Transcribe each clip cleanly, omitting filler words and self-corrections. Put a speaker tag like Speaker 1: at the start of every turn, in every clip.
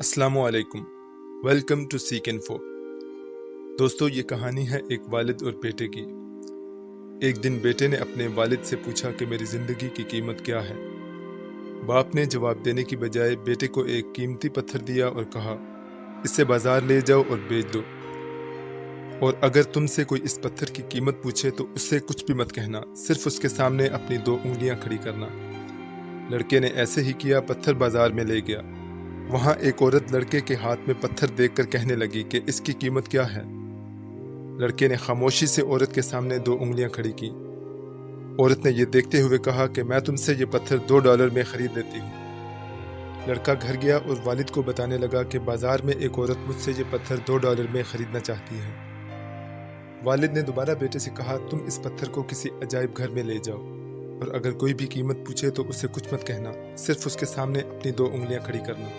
Speaker 1: السلام علیکم، welcome to seek info. دوستو، یہ کہانی ہے ایک والد اور بیٹے کی۔ ایک دن بیٹے نے اپنے والد سے پوچھا کہ میری زندگی کی قیمت کیا ہے۔ باپ نے جواب دینے کی بجائے بیٹے کو ایک قیمتی پتھر دیا اور کہا، اسے بازار لے جاؤ اور بیچ دو، اور اگر تم سے کوئی اس پتھر کی قیمت پوچھے تو اس سے کچھ بھی مت کہنا، صرف اس کے سامنے اپنی 2 انگلیاں کھڑی کرنا۔ لڑکے نے ایسے ہی کیا، پتھر بازار میں لے گیا۔ وہاں ایک عورت لڑکے کے ہاتھ میں پتھر دیکھ کر کہنے لگی کہ اس کی قیمت کیا ہے۔ لڑکے نے خاموشی سے عورت کے سامنے 2 انگلیاں کھڑی کی۔ عورت نے یہ دیکھتے ہوئے کہا کہ میں تم سے یہ پتھر $2 میں خرید لیتی ہوں۔ لڑکا گھر گیا اور والد کو بتانے لگا کہ بازار میں ایک عورت مجھ سے یہ پتھر $2 میں خریدنا چاہتی ہے۔ والد نے دوبارہ بیٹے سے کہا، تم اس پتھر کو کسی عجائب گھر میں لے جاؤ، اور اگر کوئی بھی قیمت پوچھے تو اسے کچھ مت کہنا، صرف اس کے سامنے اپنی 2 انگلیاں کھڑی کرنا۔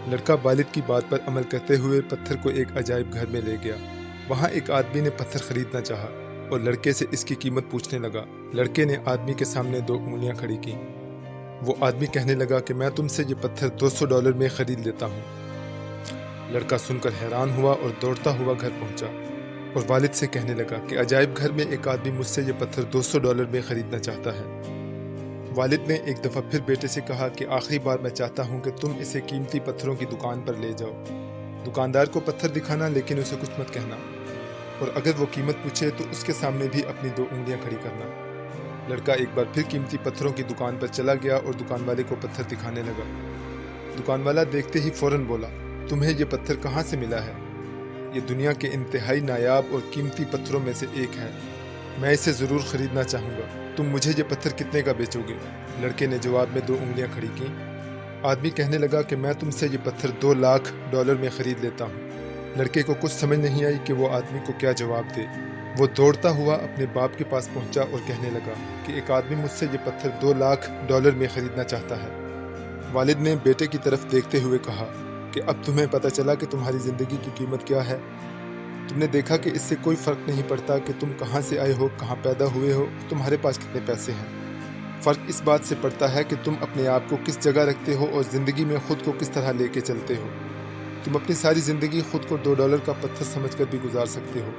Speaker 1: لڑکا والد کی بات پر عمل کرتے ہوئے پتھر کو ایک عجائب گھر میں لے گیا۔ وہاں ایک آدمی نے پتھر خریدنا چاہا اور لڑکے سے اس کی قیمت پوچھنے لگا۔ لڑکے نے آدمی کے سامنے 2 انگلیاں کھڑی کی۔ وہ آدمی کہنے لگا کہ میں تم سے یہ پتھر $200 میں خرید لیتا ہوں۔ لڑکا سن کر حیران ہوا اور دوڑتا ہوا گھر پہنچا اور والد سے کہنے لگا کہ عجائب گھر میں ایک آدمی مجھ سے یہ پتھر $200 میں خریدنا چاہتا ہے۔ والد نے ایک دفعہ پھر بیٹے سے کہا کہ آخری بار میں چاہتا ہوں کہ تم اسے قیمتی پتھروں کی دکان پر لے جاؤ۔ دکاندار کو پتھر دکھانا، لیکن اسے کچھ مت کہنا، اور اگر وہ قیمت پوچھے تو اس کے سامنے بھی اپنی 2 انگلیاں کھڑی کرنا۔ لڑکا ایک بار پھر قیمتی پتھروں کی دکان پر چلا گیا اور دکان والے کو پتھر دکھانے لگا۔ دکان والا دیکھتے ہی فوراً بولا، تمہیں یہ پتھر کہاں سے ملا ہے؟ یہ دنیا کے انتہائی نایاب اور قیمتی پتھروں میں سے ایک ہے، میں اسے ضرور خریدنا چاہوں گا۔ تم مجھے یہ پتھر کتنے کا بیچو گے؟ لڑکے نے جواب میں 2 انگلیاں کھڑی کی۔ آدمی کہنے لگا کہ میں تم سے یہ پتھر $2 میں خرید لیتا ہوں۔ لڑکے کو کچھ سمجھ نہیں آئی کہ وہ آدمی کو کیا جواب دے۔ وہ دوڑتا ہوا اپنے باپ کے پاس پہنچا اور کہنے لگا کہ ایک آدمی مجھ سے یہ پتھر $2 میں خریدنا چاہتا ہے۔ والد نے بیٹے کی طرف دیکھتے ہوئے کہا کہ اب تمہیں پتہ چلا کہ تمہاری زندگی کی قیمت کیا ہے۔ تم نے دیکھا کہ اس سے کوئی فرق نہیں پڑتا کہ تم کہاں سے آئے ہو، کہاں پیدا ہوئے ہو، تمہارے پاس کتنے پیسے ہیں۔ فرق اس بات سے پڑتا ہے کہ تم اپنے آپ کو کس جگہ رکھتے ہو اور زندگی میں خود کو کس طرح لے کے چلتے ہو۔ تم اپنی ساری زندگی خود کو $2 کا پتھر سمجھ کر بھی گزار سکتے ہو،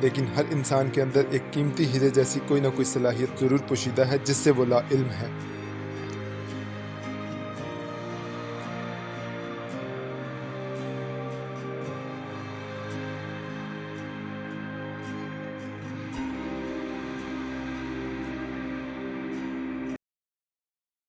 Speaker 1: لیکن ہر انسان کے اندر ایک قیمتی ہیرے جیسی کوئی نہ کوئی صلاحیت ضرور پوشیدہ ہے جس سے وہ لا علم ہے۔